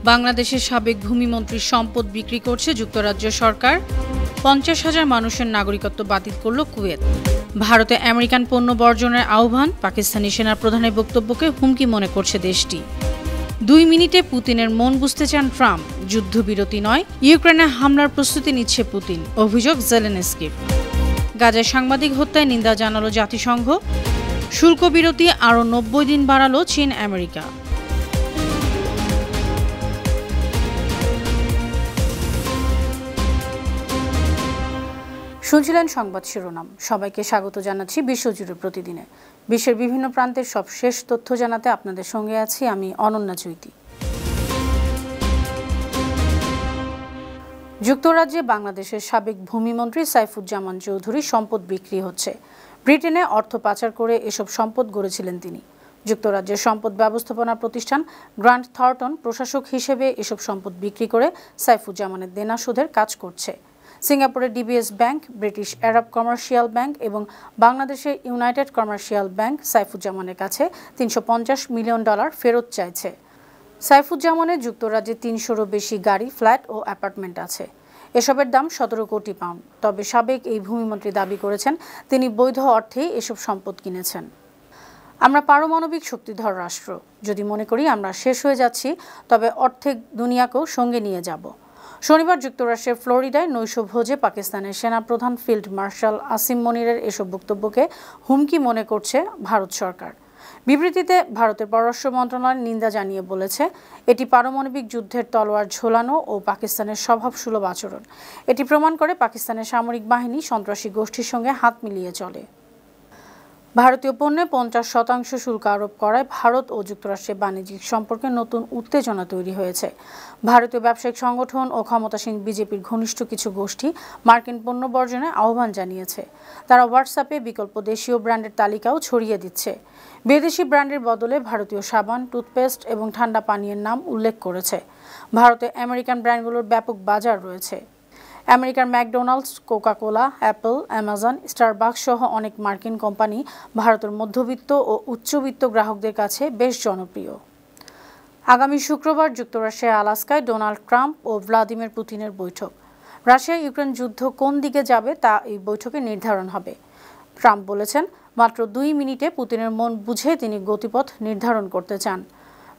বাংলাদেশের সাবেক ভূমিমন্ত্রীর সম্পদ বিক্রি করছে যুক্তরাজ্য সরকার। 50,000 মানুষের নাগরিকত্ব বাতিল করল কুয়েত। ভারতে আমেরিকান পণ্য বর্জনের আহ্বান, পাকিস্তানি সেনা প্রধানের বক্তব্যকে হুমকি মনে করছে দেশটি। 2 মিনিটে পুতিনের মন বুঝতে চান ট্রাম্প। যুদ্ধবিরতি নয়, ইউক্রেনে হামলার প্রস্তুতি নিচ্ছে পুতিন, অভিযোগ জেলেনস্কির। গাজায় সাংবাদিক হত্যায় নিন্দা জানালো জাতিসংঘ। শুল্ক বিরতি আরও 90 দিন বাড়ালো চীন আমেরিকা। শুনছিলেন সংবাদ শিরোনাম। সবাইকে স্বাগত জানাচ্ছি বিশ্বজুড়ে প্রতিদিনে। বিশ্বের বিভিন্ন প্রান্তের সব শেষ তথ্য জানাতে আপনাদের সঙ্গে আছি আমি অনন্যা চৈতি। যুক্তরাজ্যে বাংলাদেশের সাবেক ভূমিমন্ত্রী সাইফুজ্জামান চৌধুরীর সম্পদ বিক্রি হচ্ছে। ব্রিটেনে অর্থ পাচার করে এসব সম্পদ গড়েছিলেন তিনি। যুক্তরাজ্যের সম্পদ ব্যবস্থাপনা প্রতিষ্ঠান গ্রান্ট থর্টন প্রশাসক হিসেবে এসব সম্পদ বিক্রি করে সাইফুজ্জামানের দেনা শোধের কাজ করছে। সিঙ্গাপুরের ডিবিএস ব্যাংক, ব্রিটিশ আরব কমার্শিয়াল ব্যাংক এবং বাংলাদেশের ইউনাইটেড কমার্শিয়াল ব্যাংক সাইফুজ্জামানের কাছে $350 মিলিয়ন ফেরত চাইছে। সাইফুজ্জামানের যুক্তরাজ্যে 300-রও বেশি গাড়ি, ফ্ল্যাট ও অ্যাপার্টমেন্ট আছে। এসবের দাম 17 কোটি পাউন্ড। তবে সাবেক এই ভূমিমন্ত্রী দাবি করেছেন তিনি বৈধ অর্থেই এসব সম্পদ কিনেছেন। আমরা পারমাণবিক শক্তিধর রাষ্ট্র। যদি মনে করি আমরা শেষ হয়ে যাচ্ছি, তবে অর্ধেক দুনিয়াকেও সঙ্গে নিয়ে যাব। শনিবার যুক্তরাষ্ট্রের ফ্লোরিডায় নৈশভোজে পাকিস্তানের সেনাপ্রধান ফিল্ড মার্শাল আসিম মনিরের এসব বক্তব্যকে হুমকি মনে করছে ভারত সরকার। বিবৃতিতে ভারতের পররাষ্ট্র মন্ত্রণালয় নিন্দা জানিয়ে বলেছে, এটি পারমাণবিক যুদ্ধের তলোয়ার ঝোলানো ও পাকিস্তানের স্বভাবসুলভ আচরণ। এটি প্রমাণ করে পাকিস্তানের সামরিক বাহিনী সন্ত্রাসী গোষ্ঠীর সঙ্গে হাত মিলিয়ে চলে। ভারতীয় পণ্যে 50% শুল্ক আরোপ করায় ভারত ও যুক্তরাষ্ট্রের বাণিজ্যিক সম্পর্কে নতুন উত্তেজনা তৈরি হয়েছে। ভারতীয় ব্যবসায়িক সংগঠন ও ক্ষমতাসীন বিজেপির ঘনিষ্ঠ কিছু গোষ্ঠী মার্কিন পণ্য বর্জনে আহ্বান জানিয়েছে। তারা হোয়াটসঅ্যাপে বিকল্প দেশীয় ব্র্যান্ডের তালিকাও ছড়িয়ে দিচ্ছে। বিদেশি ব্র্যান্ডের বদলে ভারতীয় সাবান, টুথপেস্ট এবং ঠান্ডা পানীয়ের নাম উল্লেখ করেছে। ভারতে আমেরিকান ব্র্যান্ডগুলোর ব্যাপক বাজার রয়েছে। আমেরিকার McDonald's, Coca-Cola, Apple, Amazon, Starbucks সহ অনেক মার্কিন কোম্পানি ভারতের মধ্যবিত্ত ও উচ্চবিত্ত গ্রাহকদের কাছে বেশ জনপ্রিয়। আগামী শুক্রবার যুক্তরাষ্ট্রের আলাস্কায় ডোনাল্ড ট্রাম্প ও ভ্লাদিমির পুতিনের বৈঠক। রাশিয়া ইউক্রেন যুদ্ধ কোন দিকে যাবে তা এই বৈঠকে নির্ধারণ হবে। ট্রাম্প বলেছেন, মাত্র 2 মিনিটে পুতিনের মন বুঝে তিনি গতিপথ নির্ধারণ করতে চান।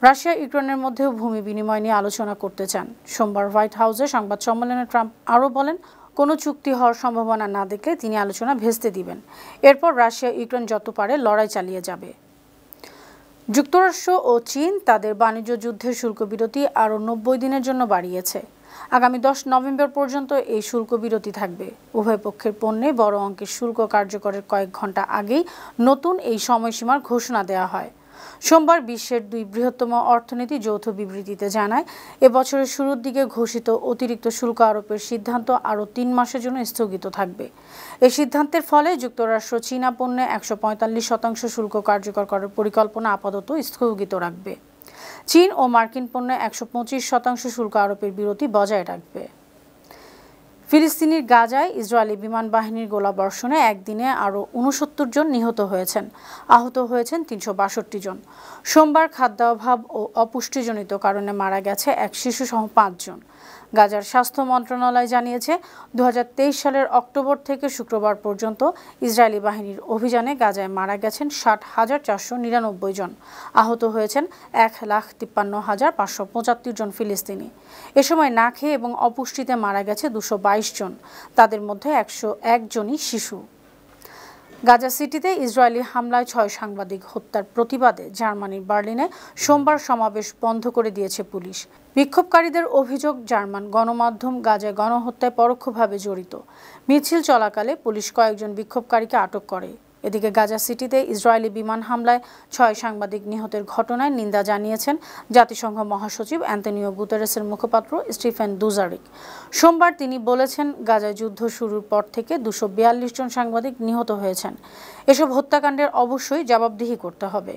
রাশিয়া ইউক্রেনের মধ্যেও ভূমি বিনিময় নিয়ে আলোচনা করতে চান। সোমবার হোয়াইট হাউসে সংবাদ সম্মেলনে ট্রাম্প আরও বলেন, কোনো চুক্তি হওয়ার সম্ভাবনা না দেখলে তিনি আলোচনা ভেস্তে দিবেন। এরপর রাশিয়া ইউক্রেন যত পারে লড়াই চালিয়ে যাবে। যুক্তরাষ্ট্র ও চীন তাদের বাণিজ্য যুদ্ধের শুল্ক বিরতি আরও 90 দিনের জন্য বাড়িয়েছে। আগামী 10 নভেম্বর পর্যন্ত এই শুল্ক বিরতি থাকবে। উভয় পক্ষের পণ্যে বড় অঙ্কের শুল্ক কার্যকরের কয়েক ঘন্টা আগেই নতুন এই সময়সীমার ঘোষণা দেওয়া হয়। সোমবার বিশ্বের 2 বৃহত্তম অর্থনীতি যৌথ বিবৃতিতে জানায়, এবছরের শুরুর দিকে ঘোষিত অতিরিক্ত শুল্ক আরোপের সিদ্ধান্ত আরও 3 মাসের জন্য স্থগিত থাকবে। এই সিদ্ধান্তের ফলে যুক্তরাষ্ট্র চীনা পণ্যে 145% শুল্ক কার্যকর করার পরিকল্পনা আপাতত স্থগিত রাখবে। চীন ও মার্কিন পণ্যে 125% শুল্ক আরোপের বিরতি বজায় রাখবে। ফিলিস্তিনির গাজায় ইসরায়েলি বিমান বাহিনীর গোলাবর্ষণে একদিনে আরও 69 জন নিহত হয়েছেন। আহত হয়েছেন 362 জন। সোমবার খাদ্যাভাব ও অপুষ্টিজনিত কারণে মারা গেছে এক শিশুসহ 5 জন। গাজার স্বাস্থ্য মন্ত্রণালয় জানিয়েছে, 2023 সালের অক্টোবর থেকে শুক্রবার পর্যন্ত ইসরায়েলি বাহিনীর অভিযানে গাজায় মারা গেছেন 60,499 জন। আহত হয়েছেন 1,53,575 জন ফিলিস্তিনি। এ সময় না খেয়ে এবং অপুষ্টিতে মারা গেছে 222 জন। তাদের মধ্যে 101 জনই শিশু। গাজা সিটিতে ইসরায়েলি হামলায় 6 সাংবাদিক হত্যার প্রতিবাদে জার্মানির বার্লিনে সোমবার সমাবেশ বন্ধ করে দিয়েছে পুলিশ। বিক্ষোভকারীদের অভিযোগ, জার্মান গণমাধ্যম গাজায় গণহত্যায় পরোক্ষভাবে জড়িত। মিছিল চলাকালে পুলিশ কয়েকজন বিক্ষোভকারীকে আটক করে। এদিকে গাজা সিটিতে ইসরায়েলি বিমান হামলায় 6 সাংবাদিক নিহতের ঘটনায় নিন্দা জানিয়েছেন জাতিসংঘ মহাসচিব অ্যান্তনিও গুতেরেসের মুখপাত্র স্টিফেন দুজারিক। সোমবার তিনি বলেছেন, গাজায় যুদ্ধ শুরুর পর থেকে 242 জন সাংবাদিক নিহত হয়েছেন। এসব হত্যাকাণ্ডের অবশ্যই জবাবদিহি করতে হবে।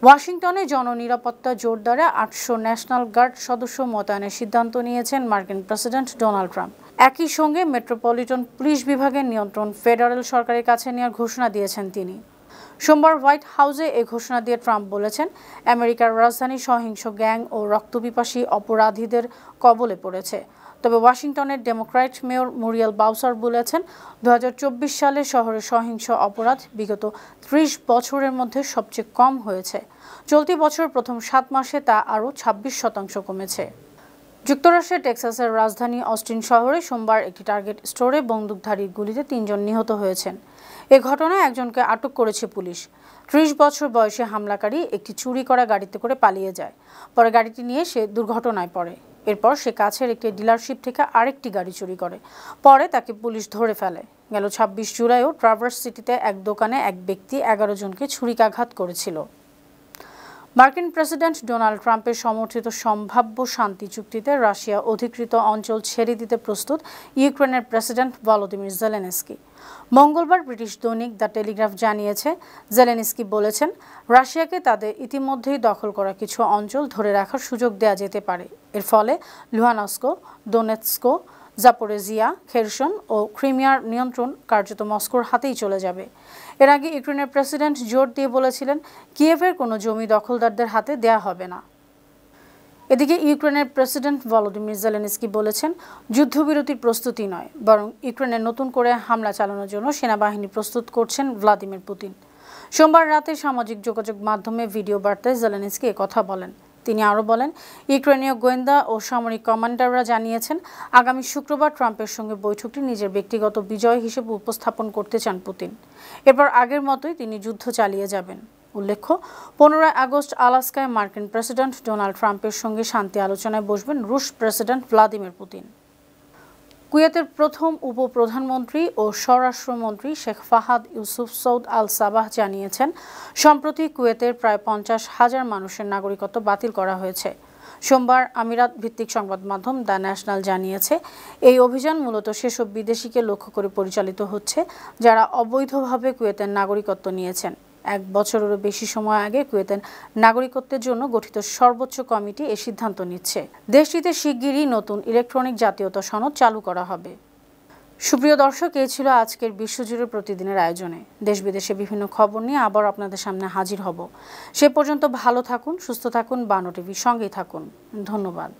ওয়াশিংটনে জননিরাপত্তা জোরদারে 800 ন্যাশনাল গার্ড সদস্য মোতায়েনের সিদ্ধান্ত নিয়েছেন মার্কিন প্রেসিডেন্ট ডোনাল্ড ট্রাম্প। একই সঙ্গে মেট্রোপলিটন পুলিশ বিভাগের নিয়ন্ত্রণ ফেডারেল সরকারের কাছে নেওয়ার ঘোষণা দিয়েছেন তিনি। সোমবার হোয়াইট হাউসে এই ঘোষণা দিয়ে ট্রাম্প বলেছেন, আমেরিকার রাজধানী সহিংস গ্যাং ও রক্তপিপাসী অপরাধীদের কবলে পড়েছে। তবে ওয়াশিংটনের ডেমোক্র্যাট মেয়র মুরিয়েল বাউসার বলেছেন, 2024 সালে শহরে সহিংস অপরাধ বিগত 30 বছরের মধ্যে সবচেয়ে কম হয়েছে। চলতি বছর প্রথম 7 মাসে তা আরও 26% কমেছে। যুক্তরাষ্ট্রের টেক্সাসের রাজধানী অস্টিন শহরে সোমবার একটি টার্গেট স্টোরে বন্দুকধারীর গুলিতে 3 জন নিহত হয়েছেন। এ ঘটনায় একজনকে আটক করেছে পুলিশ। 30 বছর বয়সী হামলাকারী একটি চুরি করা গাড়িতে করে পালিয়ে যায়। পরে গাড়িটি নিয়ে সে দুর্ঘটনায় পড়ে। এরপর সে কাছের একটি ডিলারশিপ থেকে আরেকটি গাড়ি চুরি করে। পরে তাকে পুলিশ ধরে ফেলে। গেল 26 জুলাইও ট্রাভার্স সিটিতে এক দোকানে এক ব্যক্তি 11 জনকে ছুরিকাঘাত করেছিল। মার্কিন প্রেসিডেন্ট ডোনাল্ড ট্রাম্পের সমর্থিত সম্ভাব্য শান্তি চুক্তিতে রাশিয়া অধিকৃত অঞ্চল ছেড়ে দিতে প্রস্তুত ইউক্রেনের প্রেসিডেন্ট ভলোদিমির জেলেনস্কি। মঙ্গলবার ব্রিটিশ দৈনিক দ্য টেলিগ্রাফ জানিয়েছে, জেলেনস্কি বলেছেন, রাশিয়াকে তাদের ইতিমধ্যেই দখল করা কিছু অঞ্চল ধরে রাখার সুযোগ দেওয়া যেতে পারে। এর ফলে লুহানস্ক, দোনেৎস্ক, জাপোরেজিয়া, খেরসন ও ক্রিমিয়ার নিয়ন্ত্রণ কার্যত মস্কোর হাতেই চলে যাবে। এর আগে ইউক্রেনের প্রেসিডেন্ট জোর দিয়ে বলেছিলেন, কিয়েভের কোনো জমি দখলদারদের হাতে দেয়া হবে না। এদিকে ইউক্রেনের প্রেসিডেন্ট ভলোদিমির জেলেনস্কি বলেছেন, যুদ্ধবিরতির প্রস্তুতি নয়, বরং ইউক্রেনে নতুন করে হামলা চালানোর জন্য সেনাবাহিনী প্রস্তুত করছেন ভ্লাদিমির পুতিন। সোমবার রাতে সামাজিক যোগাযোগ মাধ্যমে ভিডিও বার্তায় জেলেনস্কি কথা বলেন। তিনি আরও বলেন, ইউক্রেনীয় গোয়েন্দা ও সামরিক কমান্ডাররা জানিয়েছেন, আগামী শুক্রবার ট্রাম্পের সঙ্গে বৈঠকটি নিজের ব্যক্তিগত বিজয় হিসেবে উপস্থাপন করতে চান পুতিন। এরপর আগের মতোই তিনি যুদ্ধ চালিয়ে যাবেন। উল্লেখ্য, 15 আগস্ট আলাস্কায় মার্কিন প্রেসিডেন্ট ডোনাল্ড ট্রাম্পের সঙ্গে শান্তি আলোচনায় বসবেন রুশ প্রেসিডেন্ট ভ্লাদিমির পুতিন। কুয়েতের প্রথম উপপ্রধানমন্ত্রী ও স্বরাষ্ট্রমন্ত্রী শেখ ফাহাদ ইউসুফ সৌদ আল সাবাহ জানিয়েছেন, সম্প্রতি কুয়েতের প্রায় 50,000 মানুষের নাগরিকত্ব বাতিল করা হয়েছে। সোমবার আমিরাত ভিত্তিক সংবাদ মাধ্যম দ্য ন্যাশনাল জানিয়েছে, এই অভিযান মূলত সেসব বিদেশিকে লক্ষ্য করে পরিচালিত হচ্ছে যারা অবৈধভাবে কুয়েতের নাগরিকত্ব নিয়েছেন। 1 বছরেরও বেশি সময় আগে কুয়েতের নাগরিকত্বের জন্য গঠিত সর্বোচ্চ কমিটি এ সিদ্ধান্ত নিচ্ছে। দেশটিতে শিগগিরই নতুন ইলেকট্রনিক জাতীয়তা সনদ চালু করা হবে। সুপ্রিয় দর্শক, এই ছিল আজকের বিশ্বজুড়ে প্রতিদিনের আয়োজনে। দেশ বিদেশে বিভিন্ন খবর নিয়ে আবার আপনাদের সামনে হাজির হব। সে পর্যন্ত ভালো থাকুন, সুস্থ থাকুন, বানো টিভির সঙ্গেই থাকুন। ধন্যবাদ।